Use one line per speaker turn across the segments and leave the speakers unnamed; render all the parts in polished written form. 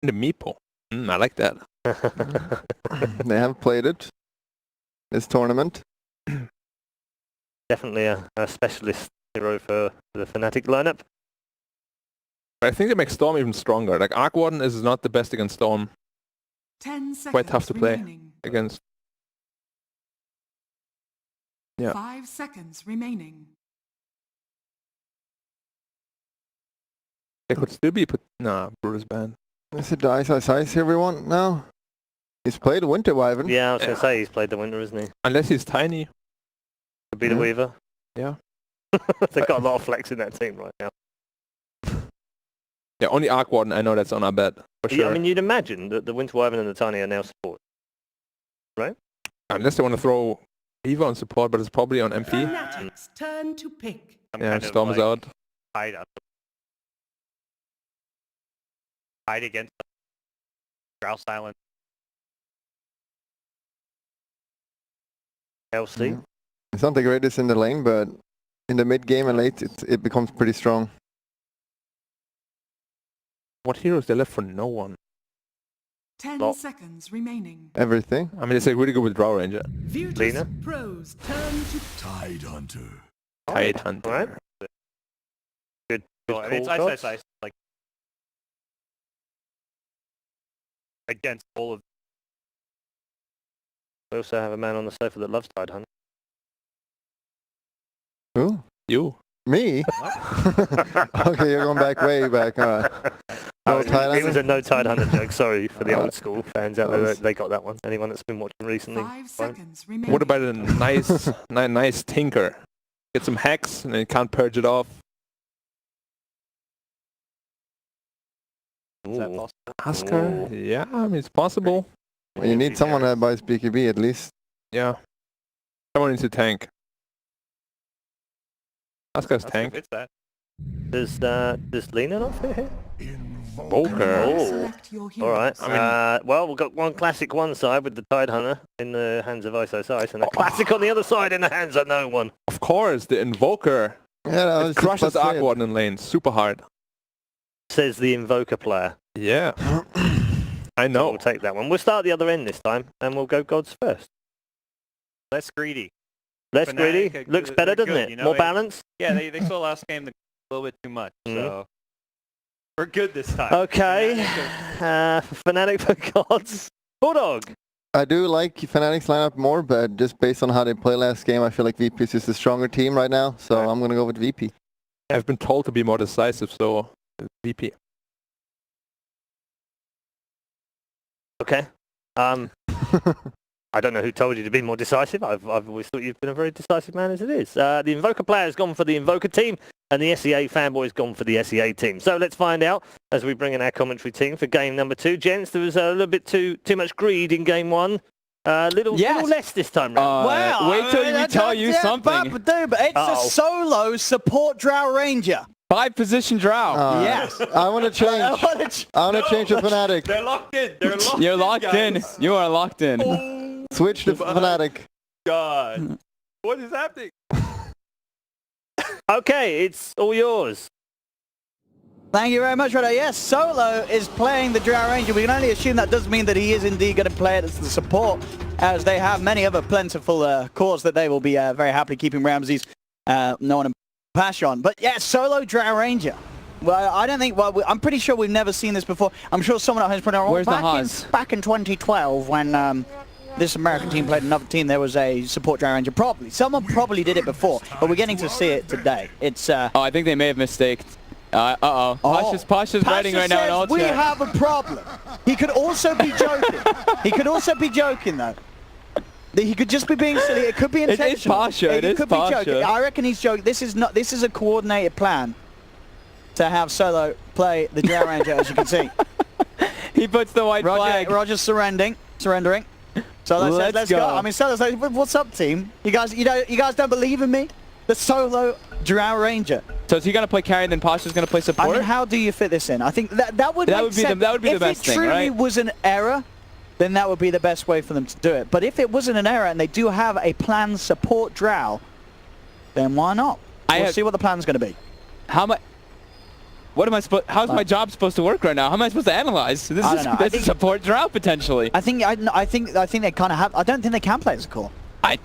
The meeple. I like that.
They have played it. This tournament.
Definitely a specialist hero for the Fnatic lineup.
I think they make Storm even stronger. Like Arc Warden is not the best against Storm.
10 seconds
Quite tough to play
remaining.
against. Yeah.
5 seconds remaining.
They could still be put. Nah, Brutus banned.
Is it the Ice everyone now? He's played Winter Wyvern.
Yeah, I was going to say he's played the Winter, isn't he?
Unless he's tiny.
Could be the Weaver.
Yeah.
They've got a lot of flex in that team right now.
Yeah, only Arc Warden, I know that's on our bet, for sure.
I mean, you'd imagine that the Winter Wyvern and the Tiny are now support. Right?
Unless they want to throw Eva on support, but it's probably on MP.
Fnatic's turn to pick.
Yeah, Storm's out.
Hide up. Hide against Drow Silent.
LC.
It's not the greatest in the lane, but in the mid game and late, it becomes pretty strong.
What heroes they left for no one?
10 seconds remaining.
Everything.
I mean, it's like really good with Drow Ranger.
Virtus Pro's turn to
Tide Hunter.
Tide Hunter.
All right. Good.
I mean, it's ice, like against all of.
We also have a man on the sofa that loves Tide Hunter.
Who?
You.
Me? Okay, you're going back way back. No Tide
It was
Hunter?
a no Tide Hunter joke. Sorry for the old school fans out there. They got that one. Anyone that's been watching recently.
5 seconds remaining.
What about a nice, nice Tinker? Get some hacks and then you can't purge it off.
Is that
Ooh.
possible?
Asker? Yeah, I mean, it's possible.
You need someone that buys BKB at least.
Yeah. Someone needs to tank. Asker's tank.
It's that.
Does Lena not fit here?
Invoker.
Oh.
Select your
All right.
heroes.
Well, we've got one classic one side with the Tide Hunter in the hands of Ice, and a classic on the other side in the hands of no one.
Of course, the Invoker.
Yeah, I was
It
just
crushes
about to say
Arc
it.
Warden in lane. Super hard.
Says the Invoker player.
Yeah. I
So
know.
we'll take that one. We'll start the other end this time, and we'll go gods first.
Less greedy.
Less
Fnatic,
greedy. Looks better,
they're
doesn't
good,
it?
you know,
More
it-
balanced.
Yeah, they saw last game a little bit too much, so we're good this time.
Okay.
Fnatic
Fnatic for gods. Bulldog.
I do like Fnatic's lineup more, but just based on how they play last game, I feel like VP is just a stronger team right now, so I'm going to go with VP.
I've been told to be more decisive, so VP.
Okay. I don't know who told you to be more decisive. I've always thought you've been a very decisive man as it is. The Invoker player has gone for the Invoker team, and the SEA fanboy's gone for the SEA team. So let's find out as we bring in our commentary team for game number 2. Gents, there was a little bit too much greed in game 1. Little less this time round.
Wow.
Wait till we tell you something.
But it's a solo support Drow Ranger.
5-position Drow.
Yes.
I want to change. I want to change to Fnatic.
They're locked in. They're locked in.
You're locked in.
guys.
You are locked in.
Oh,
Switch to Fnatic.
God. What is happening?
Okay, it's all yours.
Thank you very much, Rado. Yes, Solo is playing the Drow Ranger. We can only assume that does mean that he is indeed going to play it as the support, as they have many other plentiful cores that they will be very happily keeping Ramses no one to pass on. But yeah, Solo Drow Ranger. Well, I don't think. Well, I'm pretty sure we've never seen this before. I'm sure someone at home's put it on.
Where's the Haas?
Back in 2012, when this American team played another team, there was a support Drow Ranger. Someone probably did it before, but we're getting to see it today. It's.
Oh, I think they may have mistaked. Uh-oh. Pasha's writing right now in all
we
chat.
have a problem. He could also be joking. He could also be joking, though. He could just be being silly. It could be
It is
intentional.
Pasha. It is
could be
Pasha.
joking. I reckon he's joking. This is a coordinated plan to have Solo play the Drow Ranger, as you can see.
He puts the white flag.
Roger's surrendering. So let's go. I mean, Solo's like, what's up, team? You guys don't believe in me? The Solo Drow Ranger.
So is he going to play carry, then Pasha's going to play support?
I mean, how do you fit this in? I think that would
That
make
would be
sense.
the best thing,
If it truly
right?
was an error, then that would be the best way for them to do it. But if it wasn't an error and they do have a planned support Drow, then why not? We'll see what the plan's going to be.
How much? What am I supposed? How's my job supposed to work right now? How am I supposed to analyze? This
I
is
don't know.
this is support drought potentially.
I think they kind of have. I don't think they can play as a core.
I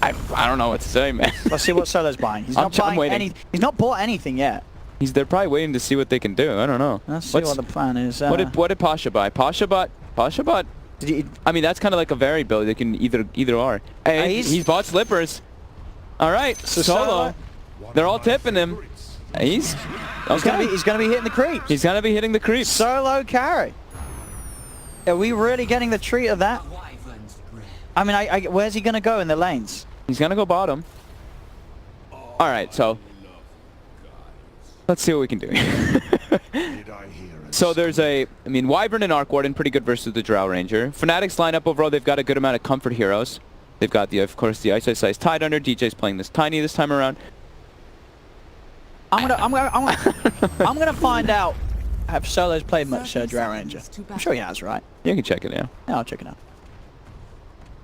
don't know what to say, man.
Let's see what Solo's buying. He's not buying any. He's not bought anything yet.
They're probably waiting to see what they can do. I don't know.
Let's see what the plan is.
What did Pasha buy? Pasha bought. I mean, that's kind of like a varied build. They can either or. Hey, he's bought slippers. All right,
So
Solo. They're all tipping him. He's
gonna be hitting the creeps.
He's gonna be hitting the creeps.
Solo carry. Are we really getting the treat of that? I mean, where's he gonna go in the lanes?
He's gonna go bottom. All right, so let's see what we can do. So there's Wyvern and Arc Warden, pretty good versus the Drow Ranger. Fnatic's lineup overall, they've got a good amount of comfort heroes. They've got of course the Ice Tidehunter. DJ's playing this Tiny this time around.
I'm gonna find out. Have Solo's played much Drow Ranger? I'm sure he has, right?
You can check it out.
Yeah, I'll check it out.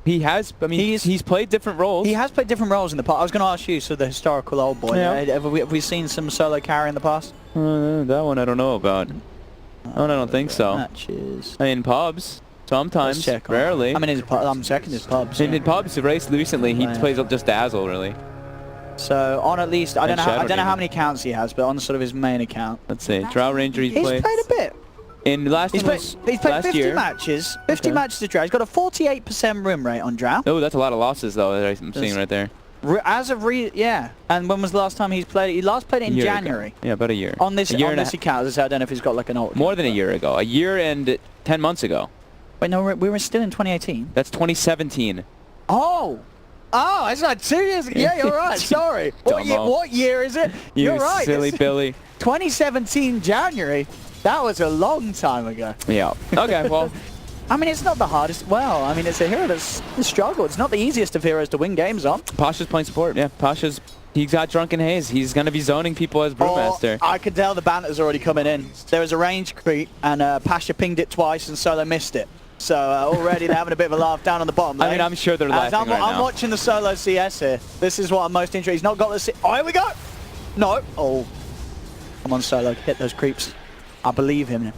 He has. I mean, he's played different roles.
He has played different roles in the past. I was going to ask you, so the historical old boy.
Yeah.
Have we seen some Solo carry in the past?
That one I don't know about. That one I don't think so.
Matches.
I mean, pubs. Sometimes. Rarely.
I mean, I'm checking his pubs.
In pubs, recently, he plays just Dazzle, really.
So on at least, I don't know how many accounts he has, but on sort of his main account.
Let's see. Drow Ranger, he's
played a bit.
In last
He's played 50 matches. 50 matches of Drow. He's got a 48% win rate on Drow.
Oh, that's a lot of losses though that I'm seeing right there.
Yeah. And when was the last time he's played? He last played it in January.
Ago. Yeah, about a year.
On this account, I don't know if he's got like an old.
More than a year ago. A year and 10 months ago.
Wait, no, we were still in 2018.
That's 2017.
Oh, it's not 2 years ago. Yeah, you're right. Sorry. What year is it? You're right.
Silly Billy.
2017 January. That was a long time ago.
Yeah. Okay, well.
I mean, it's not the hardest. Well, I mean, it's a hero that's struggled. It's not the easiest of heroes to win games on.
Pasha's playing support. Yeah, he's got Drunken Haze. He's going to be zoning people as Brewmaster.
I could tell the banter's already coming in. There was a range creep, and Pasha pinged it twice, and Solo missed it. So already they're having a bit of a laugh down on the bottom lane.
I mean, I'm sure they're laughing right now.
I'm watching the Solo CS here. This is what I'm most interested in. He's not got the... Oh, here we go! No. Oh. Come on, Solo. Hit those creeps. I believe him.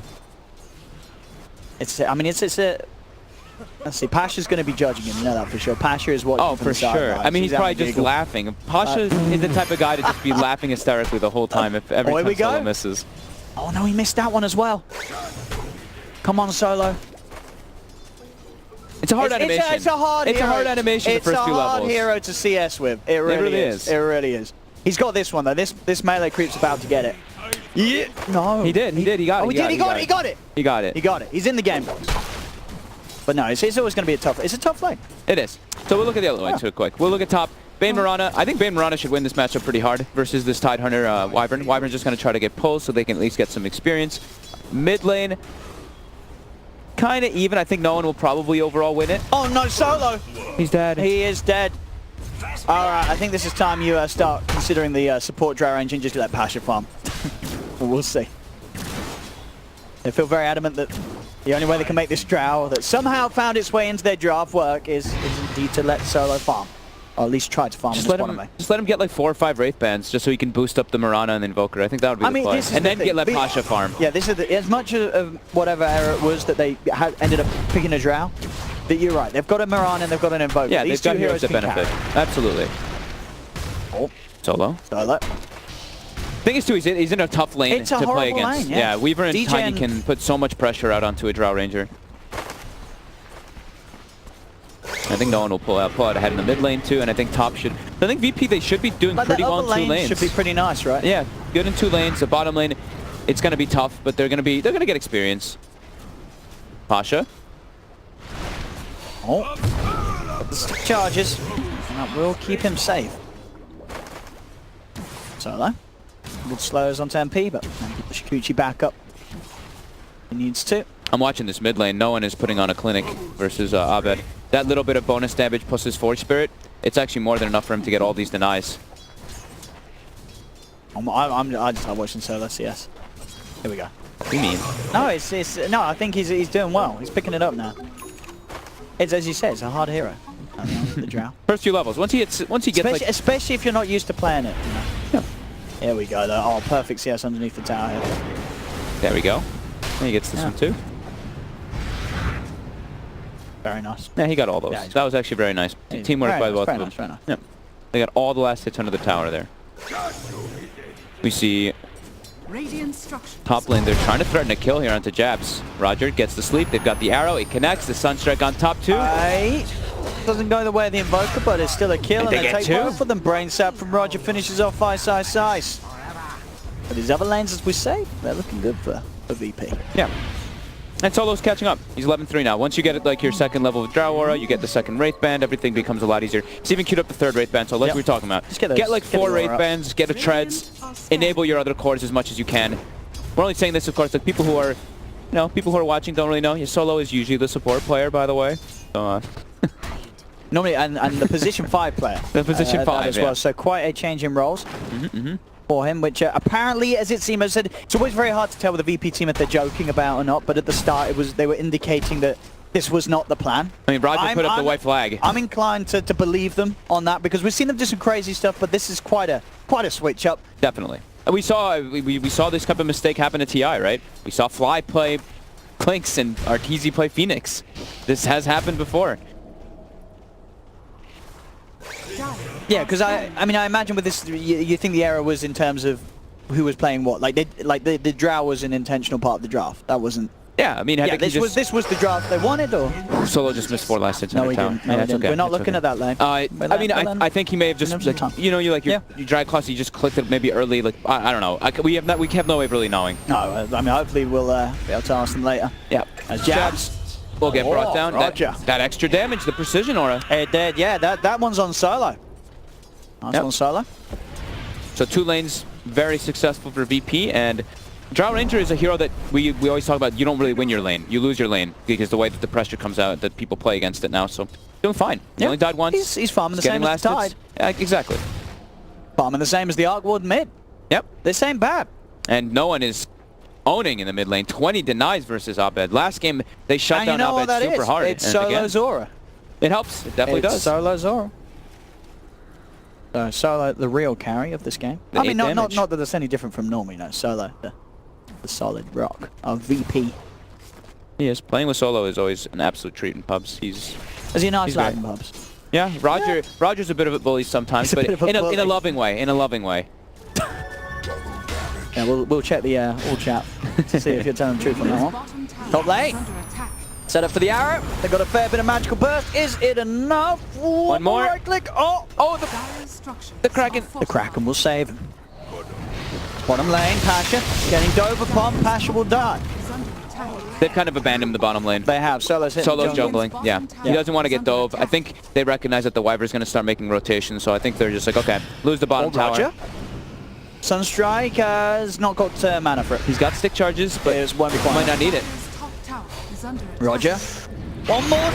It's a... Let's see. Pasha's going to be judging him. You know that for sure. Pasha is watching.
Oh, for sure. I mean, he's probably just laughing. Pasha is the type of guy to just be laughing hysterically the whole time if every time Solo misses.
Oh, no, he missed that one as well. Come on, Solo.
It's a hard animation.
It's a hard
animation the first few levels.
It's a hard hero to CS with. It really is. It really is. He's got this one, though. This melee creep's about to get it. Yeah. No.
He did. He got it.
He got it.
He got it.
He got it. He's in the game. But no, it's always going to be a tough... It's a tough lane.
It is. So we'll look at the other lane too quick. We'll look at top. Bane Mirana. I think Bane Mirana should win this matchup pretty hard versus this Tidehunter Wyvern. Wyvern's just going to try to get pulled so they can at least get some experience. Mid lane, kind of even. I think no one will probably overall win it.
Oh no, Solo!
He's dead.
He is dead. Alright, I think this is time you start considering the support Drow range and just let Pasha farm. We'll see. They feel very adamant that the only way they can make this Drow that somehow found its way into their draft work is indeed to let Solo farm. Or at least try to farm.
Just let him get like 4 or 5 Wraith Bands just so he can boost up the Mirana and the Invoker. I think that would be the play. And then let Pasha farm.
Yeah, this is as much of whatever error it was that they ended up picking a Drow. That you're right. They've got a Mirana and they've got an Invoker.
Yeah,
these
they've got
two
heroes that benefit. Absolutely.
Oh.
Solo. Thing is too, he's in a tough lane to play against.
Lane, yeah.
Weaver and Tiny can put so much pressure out onto a Drow Ranger. I think no one will pull out ahead in the mid lane too, and I think top should. I think VP they should be doing pretty well in 2 lanes.
Should be pretty nice, right?
Yeah, good in 2 lanes. The bottom lane, it's gonna be tough, but they're gonna get experience. Pasha.
Oh, the stick charges, and that will keep him safe. Solo. Good slows onto MP, but keep the Shikuchi back up. He needs to.
I'm watching this mid lane. No one is putting on a clinic versus Abed. That little bit of bonus damage plus his Force Spirit, it's actually more than enough for him to get all these denies.
I just love watching Solo CS. Here we go.
What do you mean?
No, no. I think he's doing well. He's picking it up now. It's as you said, it's a hard hero. The Drow.
First few levels. Once he gets
especially if you're not used to playing it. You know?
Yeah.
Here we go, though. Oh, perfect CS underneath the tower here.
There we go. And he gets this one too.
Very nice.
Yeah, he got all those.
Yeah,
That was actually very nice. Teamwork by both of them.
Very nice.
Yep. They got all the last hits under the tower there. We see
Radiant structure.
top lane. They're trying to threaten a kill here onto Jabs. Roger gets the sleep. They've got the arrow. It connects. The Sunstrike on top too.
Doesn't go the way of the Invoker, but it's still a kill, and
they
they
get
take
two.
both of them. Brain sap from Roger finishes off Ice. But these other lanes, as we say, they're looking good for VP.
Yeah. And Solo's catching up. He's 11-3 now. Once you get like your second level of Drow Aura, you get the second Wraith Band, everything becomes a lot easier. He's even queued up the third Wraith Band, so like we were talking about.
Just get
like 4
the
Wraith
aura up.
Bands, get a Treads, enable your other cores as much as you can. We're only saying this, of course, like people who are, people who are watching don't really know. Your Solo is usually the support player, by the way. So,
Normally, and the position 5 player.
The position 5
as well. So quite a change in roles. For him, which apparently, as it seems, as I said, it's always very hard to tell with the VP team if they're joking about or not, but at the start they were indicating that this was not the plan.
I mean, Roger put up the white flag.
I'm inclined to believe them on that, because we've seen them do some crazy stuff, but this is quite a switch up.
Definitely. We saw this type of mistake happen to TI, right? We saw Fly play Clinks and Arteezy play Phoenix. This has happened before.
Yeah, because I imagine with this, you think the error was in terms of who was playing what. Like the Drow was an intentional part of the draft. That wasn't.
Yeah, I mean, I think
this was the draft they wanted, or
Solo just missed 4 last hits.
no, we
tower.
didn't. No, we didn't.
Okay.
We're not looking at that lane.
I think he may have just you drag class. You just clicked it maybe early. Like I don't know. We have no way of really knowing.
No, I mean, hopefully we'll be able to ask them later.
Yeah.
As Jabs
will get brought down.
Roger.
That extra damage, the precision aura.
It did. Yeah, that one's on Solo. Nice on Solo.
So 2 lanes, very successful for VP, and Drow Ranger is a hero that we always talk about. You don't really win your lane. You lose your lane because the way that the pressure comes out, that people play against it now. So doing fine. He only died once.
He's farming the same as the Tide.
Yeah, exactly.
Farming the same as the Arc Ward mid.
Yep.
This ain't bad.
And no one is owning in the mid lane. 20 denies versus Abed. Last game, they shut down Abed super hard.
It's Solo's aura.
It helps. It definitely does.
Solo's aura. So Solo, the real carry of this game. I mean, not that it's any different from normal, Solo, the solid rock of VP.
He is. Playing with Solo is always an absolute treat in pubs. Is
he a nice lad in pubs?
Yeah, Roger's a bit of a bully sometimes, but in a loving way. In a loving way.
Yeah, we'll check the all chat to see if you're telling the truth on that one. Top lane. Set up for the arrow. They've got a fair bit of magical burst. Is it enough?
One more.
Right click. Oh,
the Kraken.
The Kraken will save him. Bottom lane, Pasha getting dove upon. Pasha will die.
They've kind of abandoned the bottom lane.
They have. Solo's
jungling. Yeah. He doesn't want to get dove. I think they recognize that the Wyvern's going to start making rotations, so I think they're just like, okay, lose the bottom tower.
Roger. Sunstrike has not got mana for it.
He's got stick charges, but
it won't be quite.
Might not need it.
Roger. One more.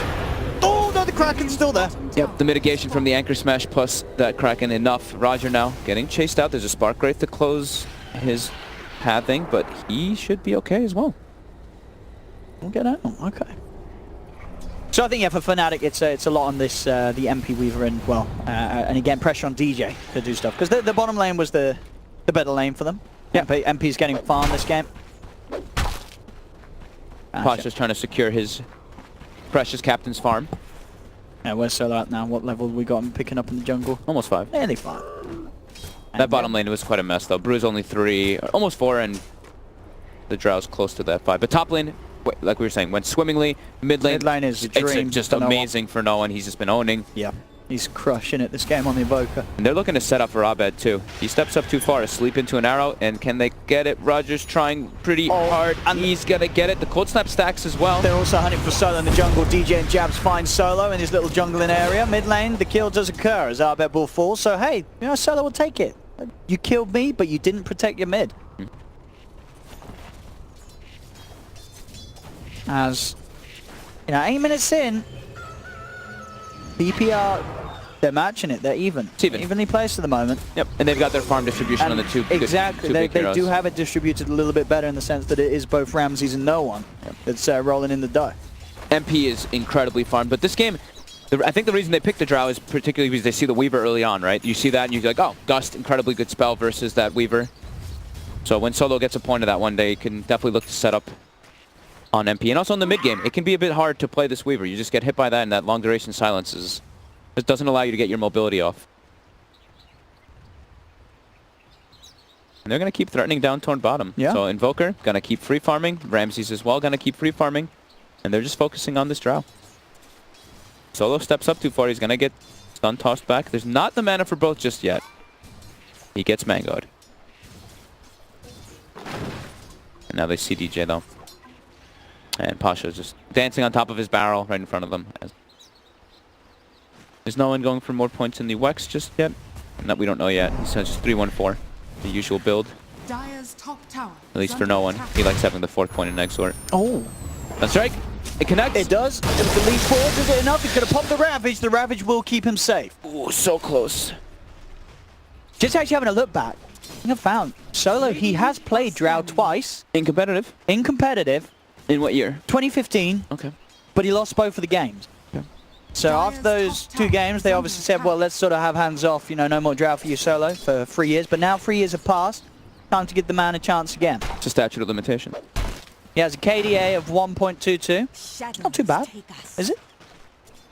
Oh, no, the Kraken's still there.
Yep, the mitigation from the Anchor Smash plus that Kraken enough. Roger now getting chased out. There's a Spark Wraith to close his pathing, but he should be okay as well.
We'll get out. Okay. So I think, yeah, for Fnatic, it's a lot on this, the MP Weaver and, and again, pressure on DJ to do stuff. Because the bottom lane was the better lane for them. Yeah. MP's getting farm this game.
Pasha's trying to secure his precious captain's farm.
Yeah, where's Solo at now? What level we got him picking up in the jungle?
Almost 5.
Nearly 5.
That bottom lane was quite a mess, though. Brew's only 3, almost 4, and the Drow's close to that 5. But top lane, like we were saying, went swimmingly. Mid lane
is a dream.
It's just amazing for no one. He's just been owning.
Yeah. He's crushing it this game on the Invoker.
And they're looking to set up for Abed too. He steps up too far to sleep into an arrow, and can they get it? Roger's trying pretty hard, and he's gonna get it. The Cold Snap stacks as well.
They're also hunting for Solo in the jungle. DJ and Jabs find Solo in his little jungling area. Mid lane, the kill does occur as Abed will fall. So hey, Solo will take it. You killed me, but you didn't protect your mid. As 8 minutes in, BPR, they're matching it. They're even.
It's even.
Evenly placed at the moment.
Yep, and they've got their farm distribution on the two.
Exactly. They do have it distributed a little bit better in the sense that it is both Ramses and no one that's rolling in the dough.
MP is incredibly farmed, but this game, I think the reason they picked the Drow is particularly because they see the Weaver early on, right? You see that and you're like, oh, Gust, incredibly good spell versus that Weaver. So when Solo gets a point of that one day, you can definitely look to set up on MP. And also in the mid game, it can be a bit hard to play this Weaver. You just get hit by that, and that long duration silence it doesn't allow you to get your mobility off. And they're going to keep threatening down toward bottom.
Yeah.
So Invoker, going to keep free farming. Ramses as well, going to keep free farming. And they're just focusing on this Drow. Solo steps up too far. He's going to get stun tossed back. There's not the mana for both just yet. He gets mangoed. And now they see DJ though. And Pasha's just dancing on top of his barrel right in front of them. There's no one going for more points in the Wex just yet. No, we don't know yet. He says 3-1-4, the usual build.
Dire's top tower.
At least for no one. He likes having the 4th point in Exort.
Oh.
That's right. It connects.
It does. It was the lead forward. Is it enough? He's going to pop the Ravage. The Ravage will keep him safe.
Ooh, so close.
Just actually having a look back, I have found Solo, he has played Drow twice.
In competitive?
In competitive.
In what year?
2015.
Okay.
But he lost both of the games.
Okay.
So after those 2 games, they obviously said, well, let's sort of have hands off, you know, no more Drow for you, Solo, for 3 years. But now 3 years have passed. Time to give the man a chance again.
It's a statute of limitation.
He has a KDA of 1.22. Not too bad, is it?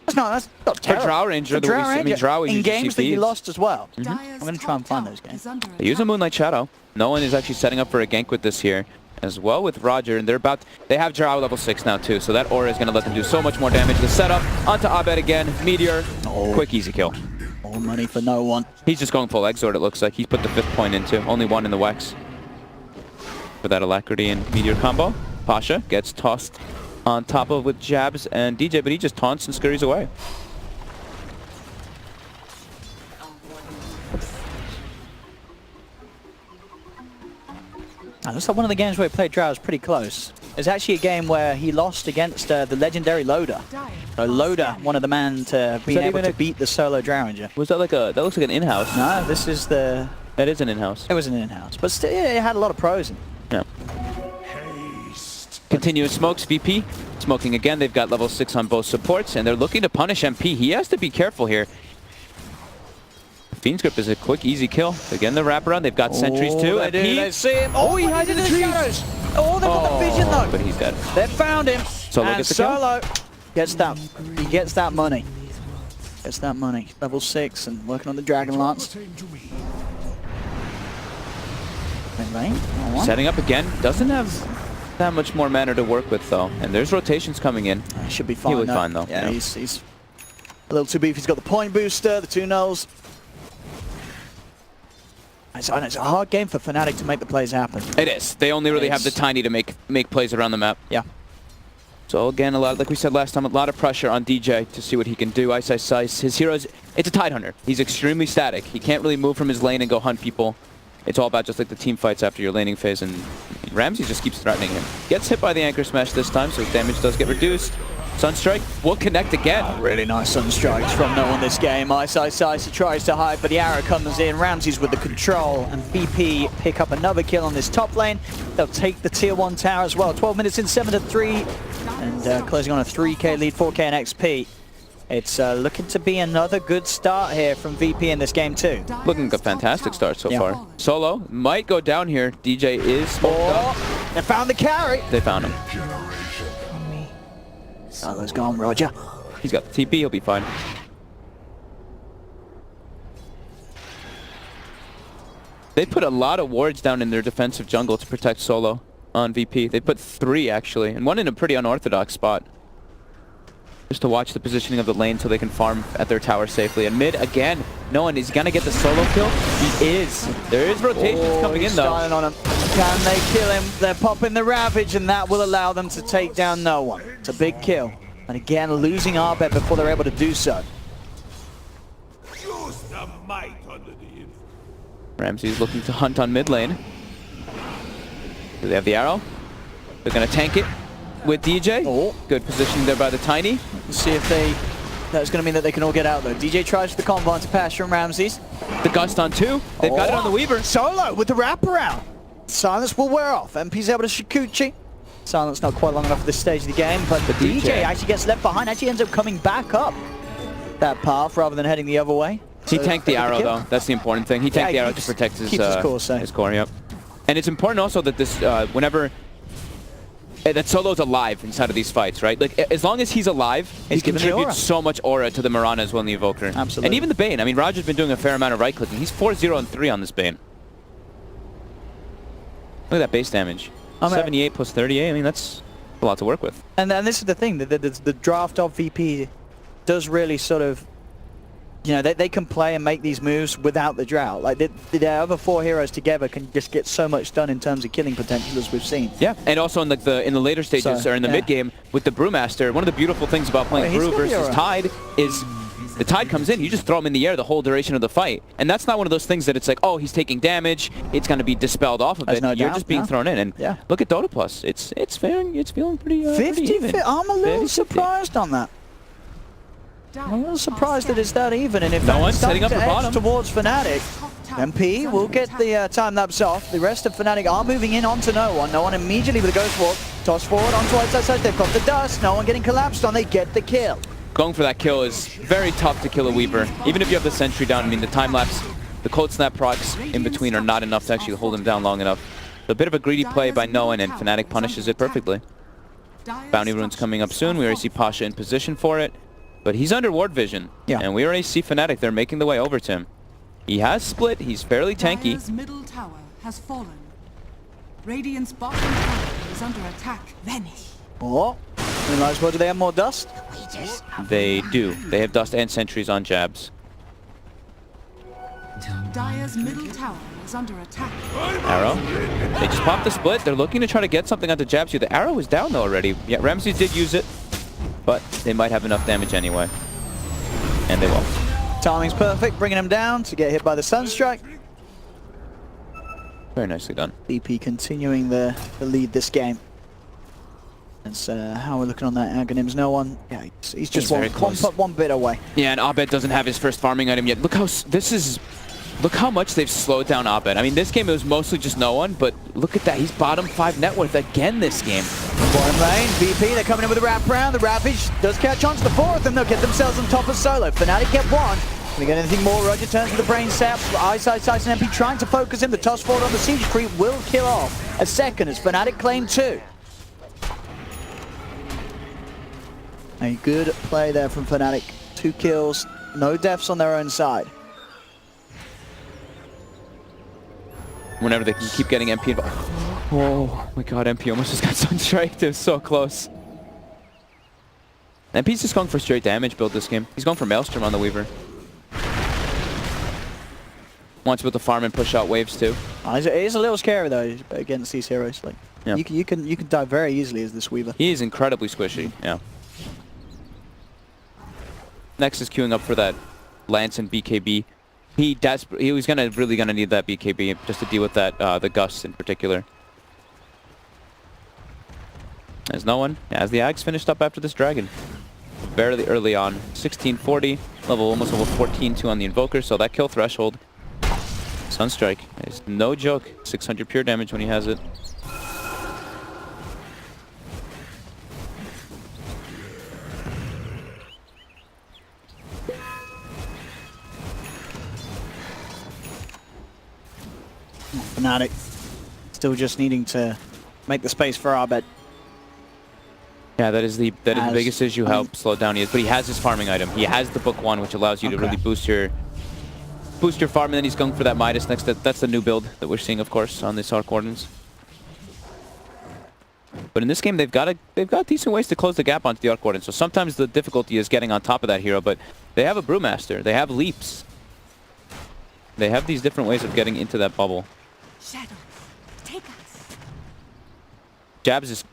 That's not terrible.
For Drow Ranger,
For Drow Ranger,
Drow
in games that you lost as well.
I'm
going to try and find those games.
They use a Moonlight Shadow. No one is actually setting up for a gank with this here. As well with Roger, and they have Drow level 6 now too, so that aura is going to let them do so much more damage. The setup onto Abed again, Meteor, quick easy kill.
More money for no one.
He's just going full Exort, it looks like. He's put the 5th point into, only 1 in the Wex. For that Alacrity and Meteor combo. Pasha gets tossed on top of with jabs and DJ, but he just taunts and scurries away.
Looks like one of the games where he played Drow was pretty close. It's actually a game where he lost against the legendary Loda. Loda, one of the men to being able to beat the solo Drow Ranger.
Was that like that looks like an in-house?
No, this is the...
That is an in-house.
It was an in-house, but still, it had a lot of pros in it.
Yeah. Continuous smokes, VP. Smoking again, they've got level 6 on both supports, and they're looking to punish MP. He has to be careful here. Fiend's Grip is a quick, easy kill. Again, the wraparound. They've got sentries too.
They do. They see him. Oh, he hides in the shadows. Oh, they've got the vision though.
But he's dead.
They've found him.
Solo
and
gets the kill.
Solo gets that. He gets that money. Gets that money. Level 6 and working on the Dragon Lance.
Setting up again. Doesn't have that much more mana to work with though. And there's rotations coming in.
Should be fine.
He'll be fine though.
Yeah, he's a little too beefy. He's got the point booster, the 2 nulls. It's a hard game for Fnatic to make the plays happen.
It is. They only really have the tiny to make plays around the map.
Yeah.
So again, a lot, like we said last time, a lot of pressure on DJ to see what he can do. Ice, his heroes, it's a Tidehunter. He's extremely static. He can't really move from his lane and go hunt people. It's all about just like the team fights after your laning phase, and Ramsey just keeps threatening him. Gets hit by the Anchor Smash this time, so his damage does get reduced. Sunstrike will connect again.
Really nice Sunstrikes from no one this game. Ice, he tries to hide, but the arrow comes in. Ramses with the control, and VP pick up another kill on this top lane. They'll take the tier 1 tower as well. 12 minutes in, 7-3, and closing on a 3k lead, 4k in XP. It's looking to be another good start here from VP in this game too.
Looking like a fantastic start so far. Solo might go down here. DJ is smoked up.
They found the carry.
They found him.
Solo's gone, Roger.
He's got the TP, he'll be fine. They put a lot of wards down in their defensive jungle to protect Solo on VP. They put 3 actually, and 1 in a pretty unorthodox spot. Just to watch the positioning of the lane so they can farm at their tower safely. And mid, again, no one is going to get the solo kill. He is. There is rotations coming in, though.
On him. Can they kill him? They're popping the Ravage, and that will allow them to take down no one. It's a big kill. And again, losing Arbet before they're able to do so.
Ramsey's looking to hunt on mid lane. Do they have the arrow? They're going to tank it with DJ. Good positioning there by the Tiny.
Let's see if that's going to mean that they can all get out though. DJ tries for the combo to pass from Ramses.
The Gust on 2. They've got it on the Weaver.
Solo with the wraparound. Silence will wear off. MP's able to Shikuchi. Silence not quite long enough for this stage of the game, but the DJ actually gets left behind. Actually ends up coming back up that path rather than heading the other way.
He
So
tanked the
get
arrow,
kill.
though. That's the important thing. He tanked the arrow to protect his
course,
his core, yep. And it's important also that this, whenever... that Solo's alive inside of these fights, right? Like, as long as he's alive, he contributes so much aura to the Mirana as well in the Evoker.
Absolutely.
And even the Bane. I mean, Roger's been doing a fair amount of right-clicking. He's 4-0 and 3 on this Bane. Look at that base damage. 78 plus 38. I mean, that's a lot to work with.
And this is the thing, the draft of VP does really sort of, you know, they can play and make these moves without the drought. Like the other 4 heroes together can just get so much done in terms of killing potential, as we've seen.
Yeah, and also in the later stages, or in the mid game with the Brewmaster, one of the beautiful things about playing Brew versus Tide is the Tide comes in, you just throw him in the air the whole duration of the fight, and that's not one of those things that it's like, oh, he's taking damage, it's going to be dispelled off of it. You're just being thrown in, and look at Dota Plus, it's feeling pretty
50,
even.
I'm a little surprised on that. I'm a little surprised that it's that even, and if
no one's setting up
to
for bottom
towards Fnatic, MP will get the time lapse off. The rest of Fnatic are moving in onto no one. No one immediately with a ghost walk, toss forward onto outside. They've got the dust. No one getting collapsed on. They get the kill.
Going for that kill is very tough to kill a Weaver, even if you have the sentry down. I mean, the time lapse, the cold snap procs in between are not enough to actually hold him down long enough. So a bit of a greedy play by Noan, and Fnatic punishes it perfectly. Bounty rune's coming up soon. We already see Pasha in position for it. But he's under ward vision, and we already see Fnatic. They're making the way over to him. He has split. He's fairly tanky.
Dire's middle tower has fallen. Radiant's bottom tower is under attack. Vanish.
Oh, we might as well. Do they have more dust?
They do. They have dust and sentries on jabs.
Dire's middle tower is under attack.
Arrow. They just popped the split. They're looking to try to get something onto jabs here. The arrow is down though already. Yeah, Ramses did use it, but they might have enough damage anyway. And they won't.
Timing's perfect, bringing him down to get hit by the Sunstrike.
Very nicely done.
BP continuing the lead this game. That's how we're looking on that Aghanims. No one, he's just one bit away.
Yeah, and Abed doesn't have his first farming item yet. Look how much they've slowed down Abed. I mean, this game it was mostly just no one, but look at that. He's bottom 5 net worth again this game.
Bottom lane, VP, they're coming in with a wraparound. The Ravage does catch on to the 4th, and they'll get themselves on top of Solo. Fnatic get 1. Can they get anything more? Roger turns to the brain sap. Eyesight and MP trying to focus him. The toss forward on the siege creep will kill off a second as Fnatic claim 2. A good play there from Fnatic. 2 kills, no deaths on their own side.
Whenever they can keep getting MP involved. Oh my god, MP almost just got sunstriked. It was so close. MP's just going for straight damage build this game. He's going for Maelstrom on the Weaver. Wants to put the farm and push out waves too.
It is a little scary though against these heroes. Like you can die very easily as this Weaver.
He is incredibly squishy. Yeah. Next is queuing up for that Lance and BKB. He was really gonna need that BKB just to deal with that the Gus in particular. There's no one. As the Ags finished up after this Dragon. Very early on. 1640, almost level 14-2 on the Invoker, so that kill threshold. Sunstrike is no joke. 600 pure damage when he has it.
Fnatic still just needing to make the space for Abed.
Yeah, that is the biggest issue. How slowed down he is, but he has his farming item. He has the book 1, which allows you to really boost your farm, and then he's going for that Midas next. That's the new build that we're seeing, of course, on this Arc Wardens. But in this game, they've got decent ways to close the gap onto the Arc Warden. So sometimes the difficulty is getting on top of that hero, but they have a Brewmaster, they have leaps, they have these different ways of getting into that bubble.
Shadows, take us.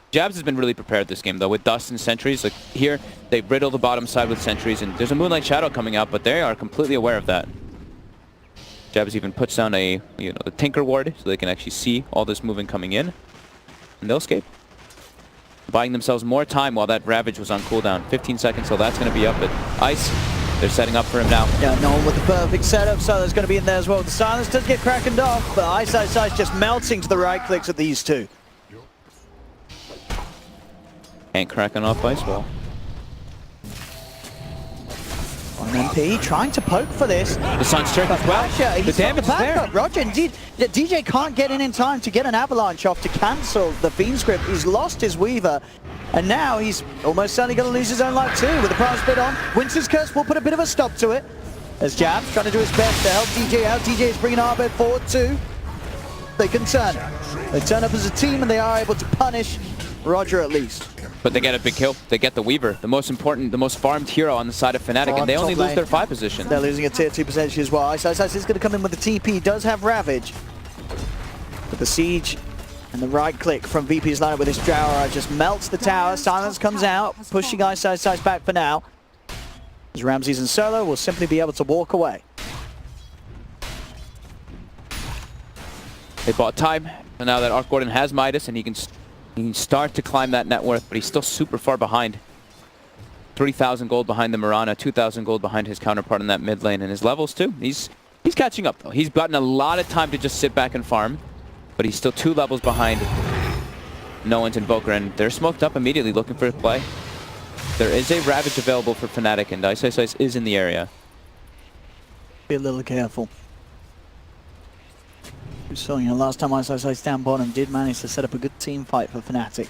Jabs has been really prepared this game though with dust and sentries. Like here, they riddle the bottom side with sentries, and there's a Moonlight Shadow coming out, but they are completely aware of that. Jabs even puts down the Tinker Ward so they can actually see all this moving coming in, and they'll escape, buying themselves more time while that Ravage was on cooldown. 15 seconds, so that's going to be up at Ice. They're setting up for him now.
Yeah, Nolan with the perfect setup, so there's going to be in there as well. The silence does get crackened off, but Ice just melting to the right clicks of these two.
Ain't cracking off Ice Wall.
MP trying to poke for this.
The Sunstruck as well.
Pressure,
The damage is there.
Roger, indeed. DJ can't get in time to get an avalanche off to cancel the Fiend script. He's lost his Weaver. And now he's almost certainly going to lose his own life too. With the prize bid on, Winter's Curse will put a bit of a stop to it. As Jab's trying to do his best to help DJ out. DJ is bringing Arbed forward too. They can turn. They turn up as a team and they are able to punish Roger at least.
But they get a big kill. They get the Weaver, the most important, the most farmed hero on the side of Fnatic, and they only lose their 5 position.
They're losing a tier 2 potentially as well. Ice is going to come in with the TP. Does have Ravage. But the Siege and the right click from VP's lineup with his Drower just melts the tower. Silence comes out, pushing Ice back for now. As Ramses and Solo will simply be able to walk away.
They bought time, and now that Arc Gordon has Midas, and he can start to climb that net worth, but he's still super far behind. 3,000 gold behind the Mirana, 2,000 gold behind his counterpart in that mid lane, and his levels too. He's catching up though. He's gotten a lot of time to just sit back and farm, but he's still 2 levels behind No One's Invoker, and they're smoked up immediately looking for a play. There is a Ravage available for Fnatic, and Ice is in the area.
Be a little careful. So, you know, last time Ice down bottom did manage to set up a good team fight for Fnatic.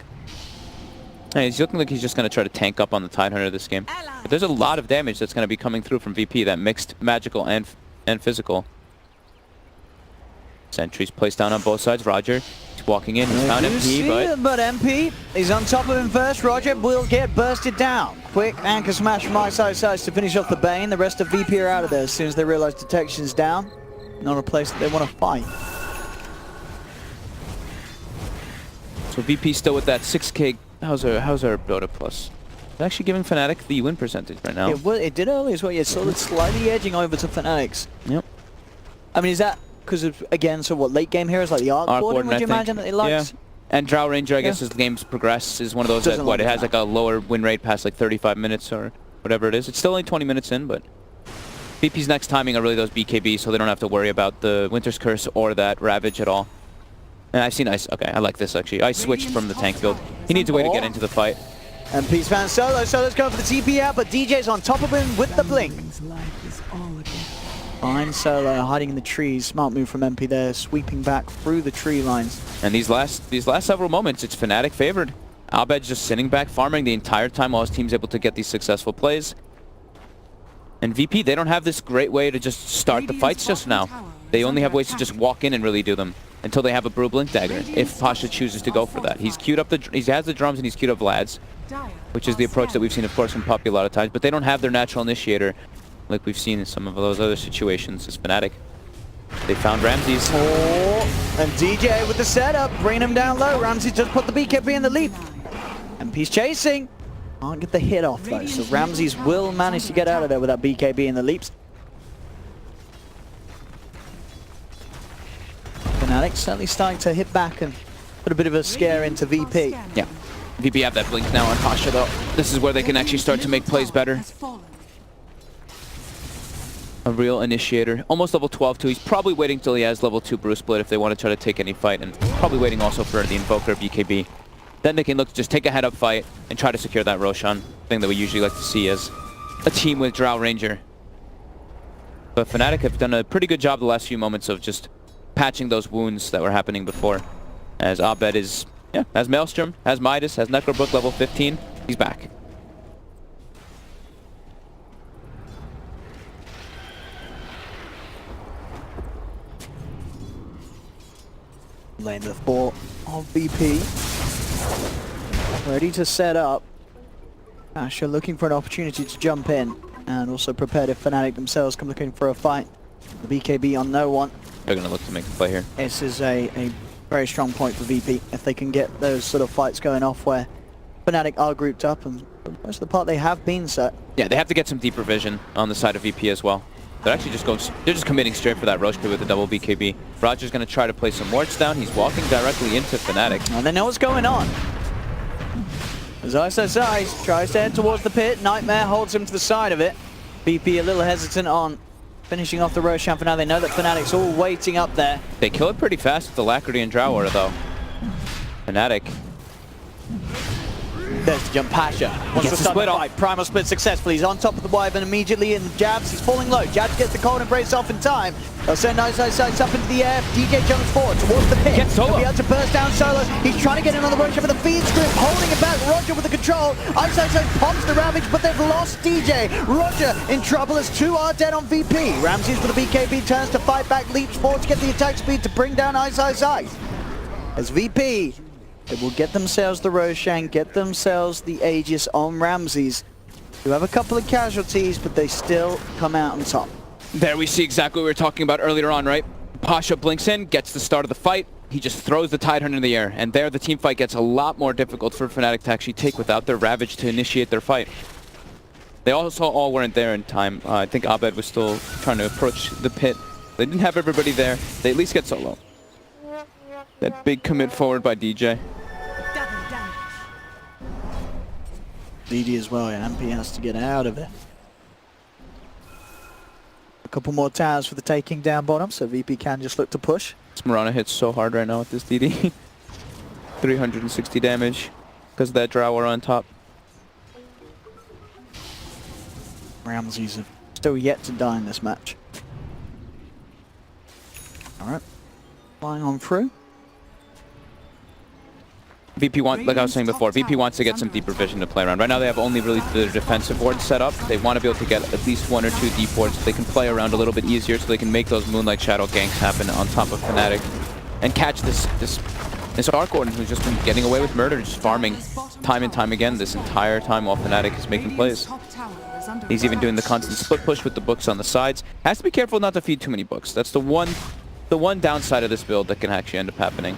Hey, he's looking like he's just going to try to tank up on the Tidehunter this game. But there's a lot of damage that's going to be coming through from VP, that mixed magical and physical. Sentries placed down on both sides. Roger, he's walking in. He's found MP,
but MP is on top of him first. Roger will get bursted down. Quick anchor smash from Ice to finish off the Bane. The rest of VP are out of there as soon as they realize detection's down. Not a place that they want to fight.
So VP still with that 6k. How's our Dota plus? It's actually giving Fnatic the win percentage right now.
It did early as well. Yeah, so it's slightly edging over to Fnatic's.
Yep.
I mean, is that because of, again, so what, late game heroes like the Arc Gordon, would you imagine that it likes?
Yeah. And Drow Ranger, I guess, as the games progress, is one of those that, what, it has like a lower win rate past like 35 minutes or whatever it is. It's still only 20 minutes in, but VP's next timing are really those BKB, so they don't have to worry about the Winter's Curse or that Ravage at all. And I've seen Ice. Okay, I like this actually. Ice switched from the tank build. He needs a way to get into the fight.
And Peace found Solo. Solo's going for the TP out, but DJ's on top of him with the blink. Fine Solo hiding in the trees. Smart move from MP there, sweeping back through the tree lines.
And these last several moments, it's Fnatic favored. Albed's just sitting back, farming the entire time while his team's able to get these successful plays. And VP, they don't have this great way to just start the fights just now. They only have ways to just walk in and really do them until they have a Brew Blink Dagger, if Pasha chooses to go for that. He's queued up he has the drums and he's queued up Vlads, which is the approach that we've seen, of course, from Poppy a lot of times, but they don't have their natural initiator like we've seen in some of those other situations as Fnatic. They found Ramses.
Oh, and DJ with the setup, bringing him down low. Ramses just put the BKB in the leap. And he's chasing. Can't get the hit off though, so Ramses will manage to get out of there with that BKB in the leaps. Fnatic certainly starting to hit back and put a bit of a scare into VP.
Yeah. VP have that blink now on Pasha though. This is where they can actually start to make plays better. A real initiator. Almost level 12 too. He's probably waiting till he has level 2 Brew Split if they want to try to take any fight, and probably waiting also for the Invoker BKB. Then they can look to just take a head up fight and try to secure that Roshan, thing that we usually like to see as a team with Drow Ranger. But Fnatic have done a pretty good job the last few moments of just patching those wounds that were happening before. As Abed is, has Maelstrom, has Midas, has Necrobook level 15. He's back.
Lane the 4 of VP. Ready to set up. Asher looking for an opportunity to jump in. And also prepared if Fnatic themselves come looking for a fight. The BKB on no one.
They're going to look to make the play here.
This is a very strong point for VP. If they can get those sort of fights going off where Fnatic are grouped up, and for most of the part they have been set.
Yeah, they have to get some deeper vision on the side of VP as well. They're actually they're just committing straight for that Roche with the double BKB. Roger's going to try to play some wards down. He's walking directly into Fnatic.
And they know what's going on. As Ice tries to head towards the pit, Nightmare holds him to the side of it. VP a little hesitant on finishing off the Roshan for now. They know that Fnatic's all waiting up there.
They kill it pretty fast with the Alacrity and Drow Aura though. Fnatic
There's the jump. Pasha wants to start the fight. Primal split successfully. He's on top of the Wyvern immediately, and Jabs, he's falling low. Jabs gets the cold embrace off in time. They'll send Ice up into the air. DJ jumps forward towards the pit. He'll be able to burst down Solo. He's trying to get in on the Roger with the feed script, holding it back. Roger with the control. Ice pops the Ravage, but they've lost DJ. Roger in trouble as 2 are dead on VP. Ramses with the BKB turns to fight back, leaps forward to get the attack speed to bring down Ice. As VP, they will get themselves the Roshan, get themselves the Aegis on Ramses, who have a couple of casualties, but they still come out on top.
There we see exactly what we were talking about earlier on, right? Pasha blinks in, gets the start of the fight. He just throws the Tidehunter in the air, and there the team fight gets a lot more difficult for Fnatic to actually take without their Ravage to initiate their fight. They also all weren't there in time. I think Abed was still trying to approach the pit. They didn't have everybody there. They at least get solo. That big commit forward by DJ.
DD as well, yeah. MP has to get out of it. A couple more towers for the taking down bottom, so VP can just look to push.
This Mirana hits so hard right now with this DD. 360 damage because of that Drower on top.
Ramses have still yet to die in this match. Alright. Flying on through.
VP wants, like I was saying before, VP wants to get some deeper vision to play around. Right now they have only really their defensive wards set up. They want to be able to get at least 1 or 2 deep wards so they can play around a little bit easier, so they can make those Moonlight Shadow ganks happen on top of Fnatic and catch this Arc Warden who's just been getting away with murder, just farming time and time again this entire time while Fnatic is making plays. He's even doing the constant split push with the books on the sides. Has to be careful not to feed too many books. That's the one downside of this build that can actually end up happening.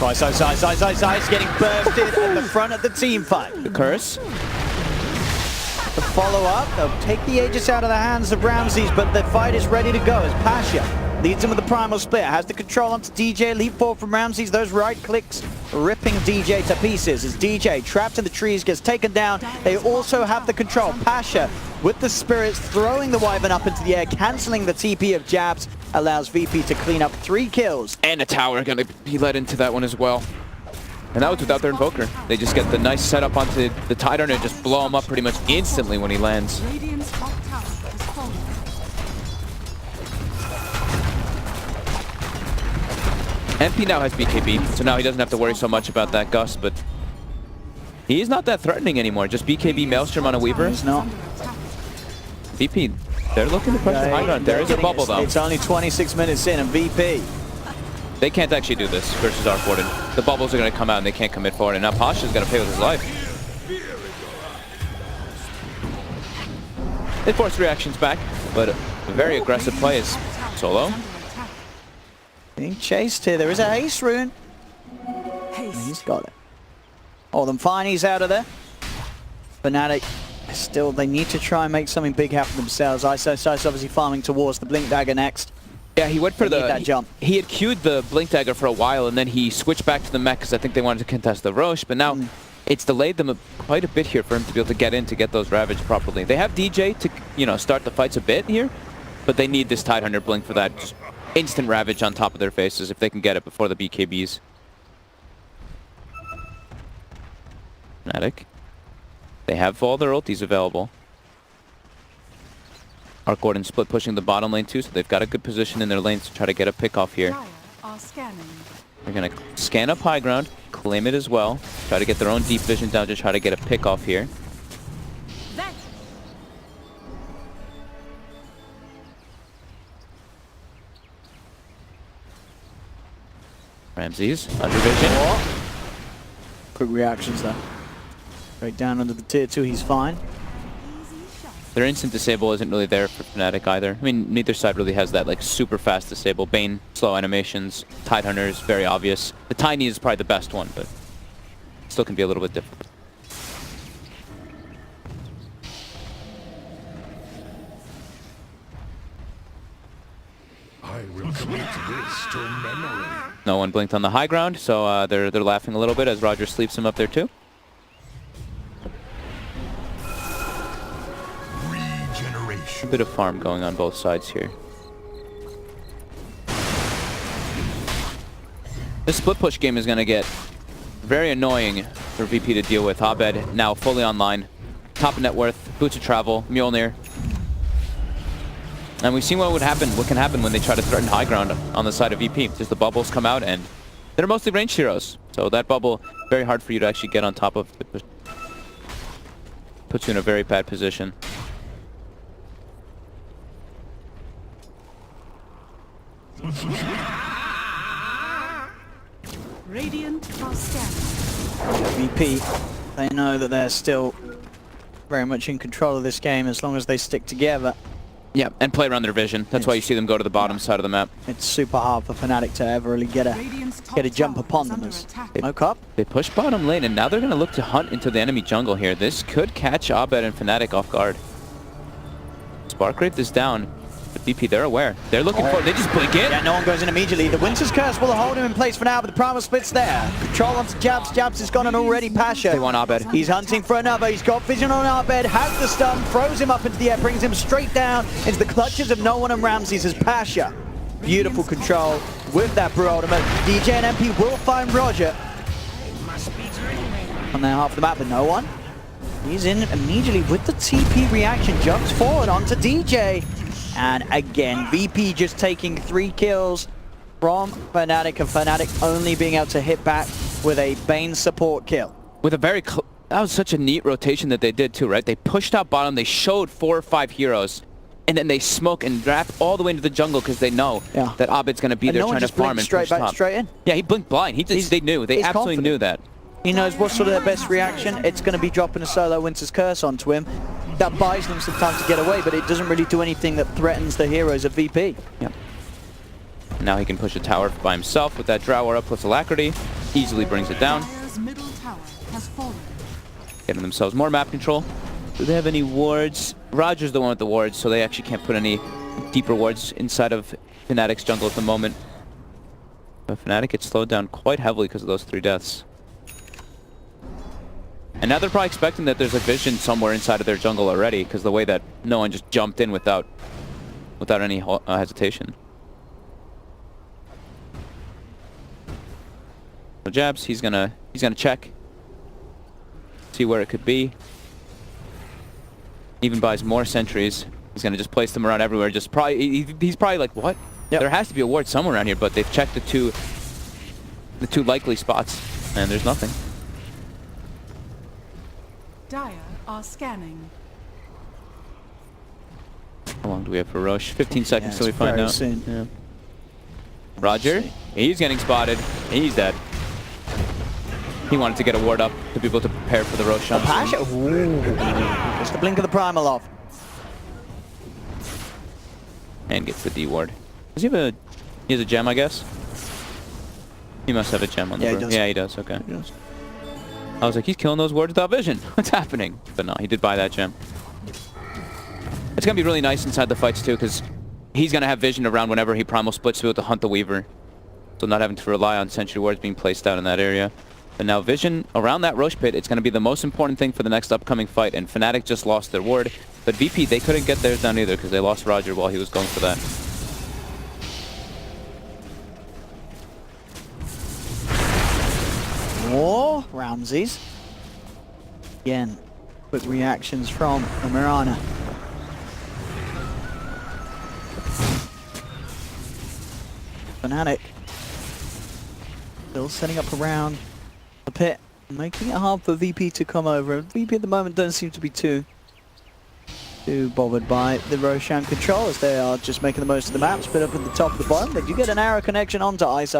Ice getting bursted at the front of the team fight.
The curse.
The follow-up, they'll take the Aegis out of the hands of Ramses, but the fight is ready to go as Pasha leads him with the primal split, has the control onto DJ, leap forward from Ramses, those right clicks ripping DJ to pieces as DJ trapped in the trees gets taken down. They also have the control. Pasha with the spirits throwing the Wyvern up into the air, cancelling the TP of Jabs, allows VP to clean up 3 kills.
And a tower gonna be led into that one as well. And that was without their Invoker. They just get the nice setup onto the Tidehunter and just blow him up pretty much instantly when he lands. MP now has BKB, so now he doesn't have to worry so much about that Gust, but he's not that threatening anymore. Just BKB Maelstrom on a Weaver.
He's not.
VP, they're looking to press the high ground. There is a bubble though.
It's only 26 minutes in and VP.
They can't actually do this versus Arc Warden. The bubbles are going to come out and they can't commit forward, and now Pasha's going to pay with his life. They force reactions back, but a very aggressive play is Solo.
Being chased here. There is a haste rune. And he's got it. Oh, them fine. He's out of there. Fnatic, still, they need to try and make something big happen themselves. Ice obviously farming towards the Blink Dagger next.
Yeah, he went for
that jump.
He had queued the Blink Dagger for a while, and then he switched back to the mech because I think they wanted to contest the Roche, but now it's delayed them quite a bit here for him to be able to get in to get those Ravage properly. They have DJ to, you know, start the fights a bit here, but they need this Tidehunter Blink for that just instant Ravage on top of their faces if they can get it before the BKBs. Fnatic. They have all their ultis available. Arc Warden split pushing the bottom lane too, so they've got a good position in their lanes to try to get a pick off here. They're going to scan up high ground, claim it as well, try to get their own deep vision down to try to get a pick off here. Ramses, under vision.
Quick reactions though. Right down under the tier 2, he's fine.
Their instant disable isn't really there for Fnatic either. I mean, neither side really has that like super fast disable. Bane, slow animations, Tidehunter is very obvious. The Tiny is probably the best one, but still can be a little bit difficult.
I will commit this to memory.
No one blinked on the high ground, so they're laughing a little bit as Roger sleeps him up there too. A bit of farm going on both sides here. This split push game is going to get very annoying for VP to deal with. Abed now fully online. Top of net worth, Boots of Travel, Mjolnir. And we've seen what can happen when they try to threaten high ground on the side of VP. Just the bubbles come out and they're mostly ranged heroes. So that bubble, very hard for you to actually get on top of. It puts you in a very bad position.
Radiant are scanning.
VP, they know that they're still very much in control of this game as long as they stick together.
Yeah, and play around their vision. That's why you see them go to the bottom side of the map.
It's super hard for Fnatic to ever really get a jump upon them as they smoke up.
They push bottom lane, and now they're going to look to hunt into the enemy jungle here. This could catch Abed and Fnatic off guard. Spark Wraith is down, but VP, they're aware. They're looking for it. They just blink in.
Yeah, no one goes in immediately. The Winter's Curse will hold him in place for now, but the Primal Split's there. Control onto Jabs. Jabs is gone and already Pasha.
They want Abed.
He's hunting for another. He's got vision on Abed, has the stun, throws him up into the air, brings him straight down into the clutches of no one and Ramses as Pasha. Beautiful control with that Brew ultimate. DJ and MP will find Roger on their half of the map, but no one. He's in immediately with the TP reaction, jumps forward onto DJ. And again, VP just taking 3 kills from Fnatic, and Fnatic only being able to hit back with a Bane support kill.
With a very, that was such a neat rotation that they did too, right? They pushed out bottom, they showed 4 or 5 heroes, and then they smoke and wrap all the way into the jungle because they know that Abed's going to be there trying to farm and push top.
Straight in.
Yeah, he blinked blind. They knew. They absolutely knew that.
He knows what's sort of their best reaction. It's going to be dropping a solo Winter's Curse onto him. That buys them some time to get away, but it doesn't really do anything that threatens the heroes of VP.
Yep. Now he can push a tower by himself with that Drower up plus Alacrity. Easily brings it down.
Middle tower has fallen.
Getting themselves more map control. Do they have any wards? Roger's the one with the wards, so they actually can't put any deeper wards inside of Fnatic's jungle at the moment. But Fnatic gets slowed down quite heavily because of those 3 deaths. And now they're probably expecting that there's a vision somewhere inside of their jungle already, because the way that no one just jumped in without any hesitation. So Jabs, he's gonna check, see where it could be. Even buys more sentries. He's gonna just place them around everywhere. Just probably he's probably like, what? Yep. There has to be a ward somewhere around here, but they've checked the two likely spots, and there's nothing.
Dire are scanning.
How long do we have for Roche? 15 seconds till we find out.
Soon.
Yeah. Roger, he's getting spotted. He's dead. He wanted to get a ward up to be able to prepare for the Roche.
Pasha. Just the blink of the Primal off.
And gets the D ward. Does he have he has a gem, I guess? He must have a gem on the Brew. Yeah, he does. Okay. He does. I was like, he's killing those wards without vision. What's happening? But no, he did buy that gem. It's going to be really nice inside the fights too, because he's going to have vision around whenever he primal splits to be able to hunt the Weaver. So not having to rely on sentry wards being placed out in that area. But now vision around that Roche pit, it's going to be the most important thing for the next upcoming fight. And Fnatic just lost their ward. But VP, they couldn't get theirs down either because they lost Roger while he was going for that.
More Ramses. Again, quick reactions from the Mirana. Fnatic still setting up around the pit, making it hard for VP to come over. VP at the moment don't seem to be too bothered by the Roshan control, as they are just making the most of the map. Split up at the top of the bottom. They do get an arrow connection onto Ice.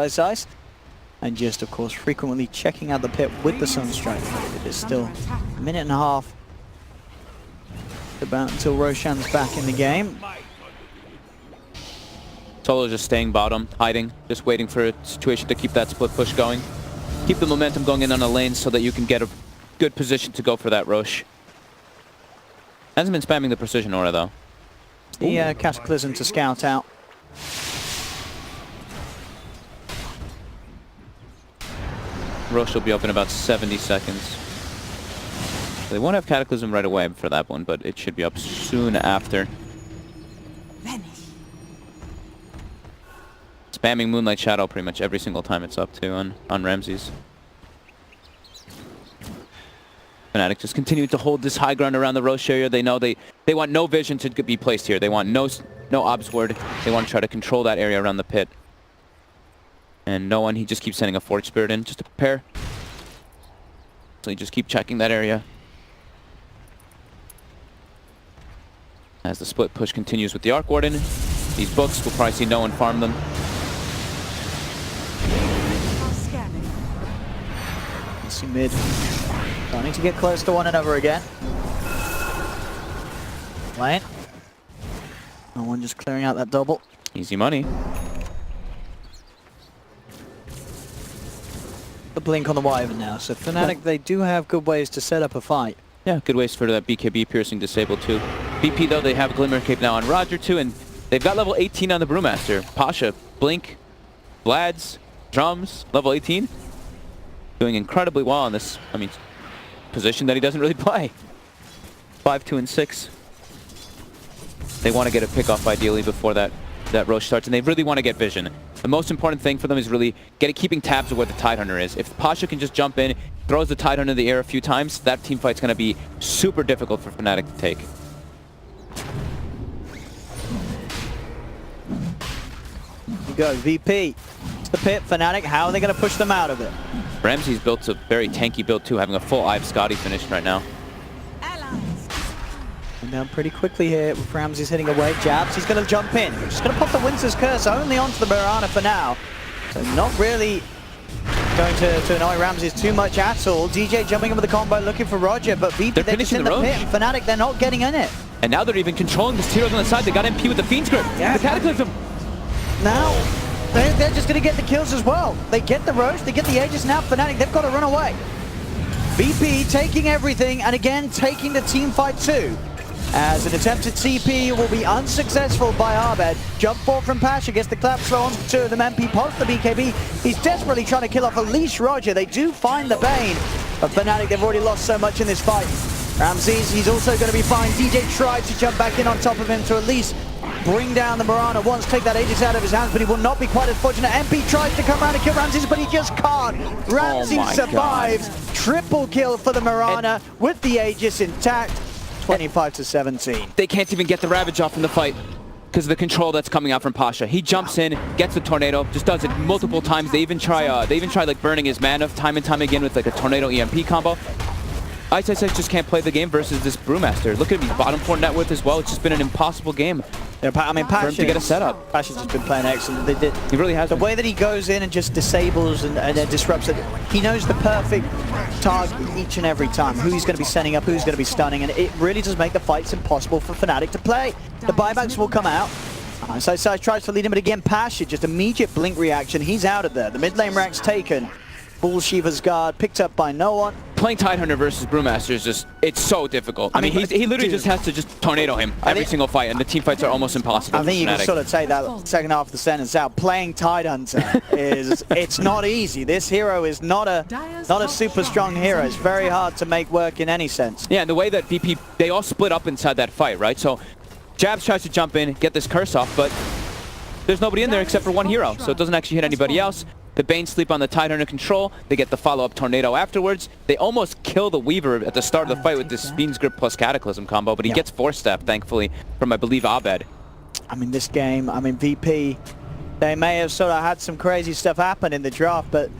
And just, of course, frequently checking out the pit with the Sunstrike. It is still a minute and a half about until Roshan's back in the game.
Solo just staying bottom, hiding, just waiting for a situation to keep that split push going. Keep the momentum going in on a lane so that you can get a good position to go for that Roche. Hasn't been spamming the precision aura though.
The Cataclysm to scout out.
Roche will be up in about 70 seconds. They won't have Cataclysm right away for that one, but it should be up soon after.
Vanish.
Spamming Moonlight Shadow pretty much every single time it's up too on Ramses. Fnatic just continue to hold this high ground around the Roche area. They know they want no vision to be placed here. They want no obs ward. They want to try to control that area around the pit. And no one, he just keeps sending a Forge Spirit in just to prepare. So you just keep checking that area. As the split push continues with the Arc Warden, these books will probably see no one farm them.
See mid. Starting to get close to one another again. Lane. No one just clearing out that double.
Easy money.
The blink on the Wyvern now. So Fnatic, they do have good ways to set up a fight.
Yeah, good ways for that BKB piercing disabled too. BP though, they have Glimmer Cape now on Roger too, and they've got level 18 on the Brewmaster. Pasha, Blink, Vlad's, Drums, level 18. Doing incredibly well on this, I mean, position that he doesn't really play. 5, 2, and 6. They want to get a pick off ideally before that Roche starts, and they really want to get vision. The most important thing for them is really keeping tabs of where the Tidehunter is. If Pasha can just jump in, throws the Tidehunter in the air a few times, that team fight's going to be super difficult for Fnatic to take.
You go, VP. It's the pit, Fnatic. How are they going to push them out of it?
Ramsey's built a very tanky build too, having a full Ive Scotty finish right now.
And down pretty quickly here with Ramsey's hitting away. Jabs, he's going to jump in. He's just going to pop the Winter's Curse only onto the Mirana for now. So not really going to annoy Ramses too much at all. DJ jumping in with the combo looking for Roger, but VP, they're just in the pit, and Fnatic, they're not getting in it.
And now they're even controlling the Tyros on the side. They got MP with the Fiend's Grip.
Yeah.
The Cataclysm.
Now, they're just going to get the kills as well. They get the Roche, they get the Aegis, now Fnatic, they've got to run away. VP taking everything, and again, taking the team fight too. As an attempted CP will be unsuccessful by Abed. Jump forward from Pasha, gets the clap slow on two of them. MP pops the BKB. He's desperately trying to kill off at least Roger. They do find the Bane, but Fnatic, they've already lost so much in this fight. Ramses, he's also going to be fine. DJ tried to jump back in on top of him to at least bring down the Mirana once, take that Aegis out of his hands, but he will not be quite as fortunate. MP tries to come around and kill Ramses, but he just can't. Ramses survives. God. Triple kill for the Mirana with the Aegis intact. 25-17.
They can't even get the Ravage off in the fight because of the control that's coming out from Pasha. He jumps in, gets the Tornado, just does it multiple times. They even try like burning his mana time and time again with like a Tornado EMP combo. Ice just can't play the game versus this Brewmaster. Look at him, he's bottom 4 net worth as well. It's just been an impossible game.
Yeah, I mean,
for him to get a setup.
Pasha's just been playing excellent.
He really has.
The way that he goes in and just disables and disrupts it, he knows the perfect target each and every time. Who he's going to be sending up, who's going to be stunning, and it really does make the fights impossible for Fnatic to play. The buybacks will come out. So tries to lead him, but again, Pasha, just immediate blink reaction. He's out of there. The mid lane rank's taken. Bull Shiva's guard picked up by no one.
Playing Tidehunter versus Brewmaster is just, it's so difficult. I mean, he literally just has to just tornado him every single fight, and the team fights are almost impossible.
I think you can sort of take that second half of the sentence out. Playing Tidehunter is, it's not easy. This hero is not a super strong hero. It's very hard to make work in any sense.
Yeah, and the way that VP, they all split up inside that fight, right? So Jabs tries to jump in, get this curse off, but there's nobody in there except for one hero, so it doesn't actually hit anybody else. The Bane sleep on the Tidehunter control. They get the follow-up Tornado afterwards. They almost kill the Weaver at the start of the fight with this Fiend's Grip plus Cataclysm combo, but he gets force-step, thankfully, from, I believe, Abed.
I mean, this game, I mean, VP, they may have sort of had some crazy stuff happen in the draft, but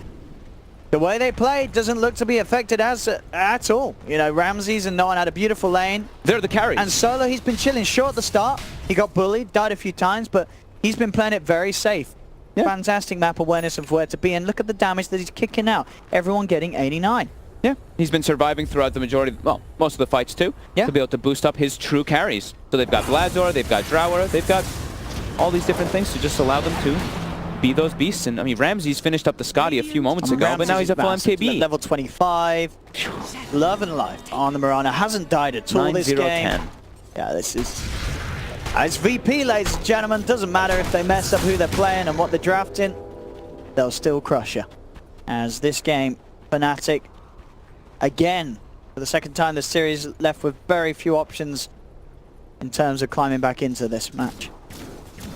the way they played doesn't look to be affected at all. You know, Ramses and Noan had a beautiful lane.
They're the carries.
And Solo, he's been chilling short at the start. He got bullied, died a few times, but he's been playing it very safe. Yeah. Fantastic map awareness of where to be, and look at the damage that he's kicking out. Everyone getting 89.
Yeah, he's been surviving throughout the majority, well, most of the fights too, to be able to boost up his true carries. So they've got Vlador, they've got Drower, they've got all these different things to just allow them to be those beasts. And I mean, Ramses finished up the Scotty a few moments ago, but now he's at full MKB.
Level 25, love and life on the Mirana. Hasn't died at all this game. Yeah, this is... It's VP, ladies and gentlemen. Doesn't matter if they mess up who they're playing and what they're drafting, they'll still crush you. As this game, Fnatic, again, for the second time this series, left with very few options in terms of climbing back into this match.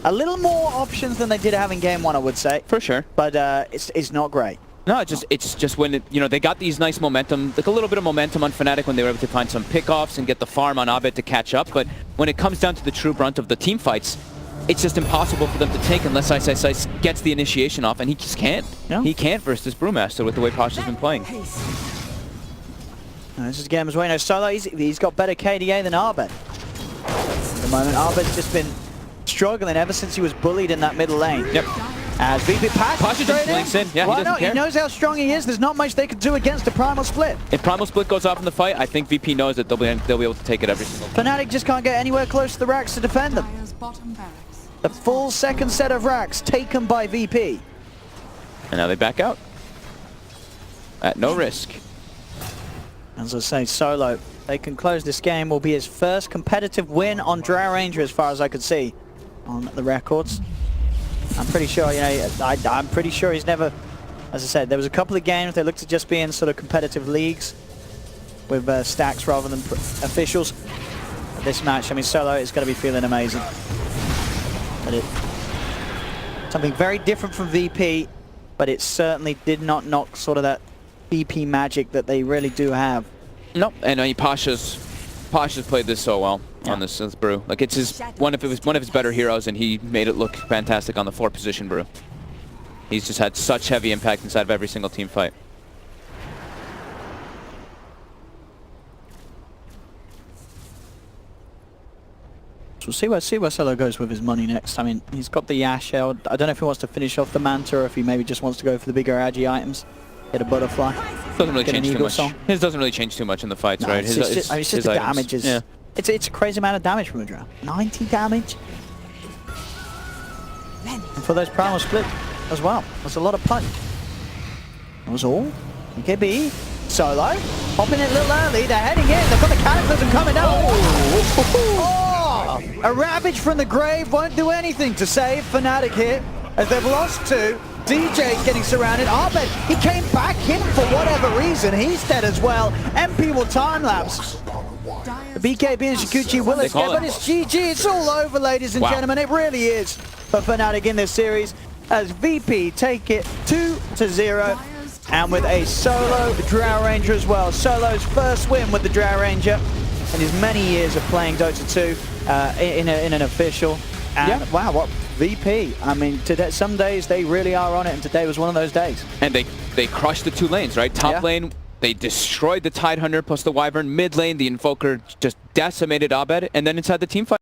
A little more options than they did have in game one, I would say.
For sure.
But it's not great.
No, it's just when they got these nice momentum, like a little bit of momentum on Fnatic when they were able to find some pickoffs and get the farm on Abed to catch up. But when it comes down to the true brunt of the team fights, it's just impossible for them to take unless Ice gets the initiation off, and he just can't.
No.
He can't versus this Brewmaster with the way Pasha's been playing.
This is Games Bueno. Solo, he's got better KDA than Abed. At the moment, Abed's just been struggling ever since he was bullied in that middle lane.
Yep.
As VP
Pasha just blinks in. Yeah,
Why
he doesn't
not?
care.
He knows how strong he is. There's not much they can do against a Primal Split.
If Primal Split goes off in the fight, I think VP knows that they'll be able to take it every single time.
Fnatic just can't get anywhere close to the racks to defend them.
Dire's bottom barracks.
The full second set of racks taken by VP.
And now they back out. At no risk.
As I say, Solo, they can close this game, will be his first competitive win on Drow Ranger as far as I could see on the records. I'm pretty sure, I'm pretty sure he's never, as I said, there was a couple of games they looked to just be in sort of competitive leagues with stacks rather than officials. But this match, I mean, Solo is going to be feeling amazing. But something very different from VP, but it certainly did not knock sort of that VP magic that they really do have.
Nope, and Pasha's played this so well on this brew. Like it's one of his better heroes, and he made it look fantastic on the 4th position brew. He's just had such heavy impact inside of every single team fight.
So we'll see where Solo goes with his money next. I mean, he's got the Yash Shell. I don't know if he wants to finish off the Manta or if he maybe just wants to go for the bigger Agi items. Get a Butterfly.
Doesn't really change too much.
Song.
His doesn't really change too much in the fights,
No,
right?
It's just the damage is.
Yeah.
It's a crazy amount of damage from a Drow. 90 damage. And for those Primal Split as well. That's a lot of punch. That was all. EKB. Solo. Popping it a little early. They're heading in. They've got the Cataclysm coming down. Oh! A Ravage from the grave won't do anything to save Fnatic here as they've lost 2. DJ getting surrounded. Abed, he came back in for whatever reason. He's dead as well. MP will time lapse. The BKB and Shikuchi will escape, but it's GG. It's all over, ladies and gentlemen. It really is for Fnatic in this series as VP take it 2-0 and with a solo Drow Ranger as well. Solo's first win with the Drow Ranger in his many years of playing Dota 2 in an official. And wow, what VP. I mean, today, some days they really are on it, and today was one of those days.
And they crushed the 2 lanes, right? Top lane, they destroyed the Tidehunter plus the Wyvern. Mid lane, the Invoker just decimated Abed. And then inside the team fight,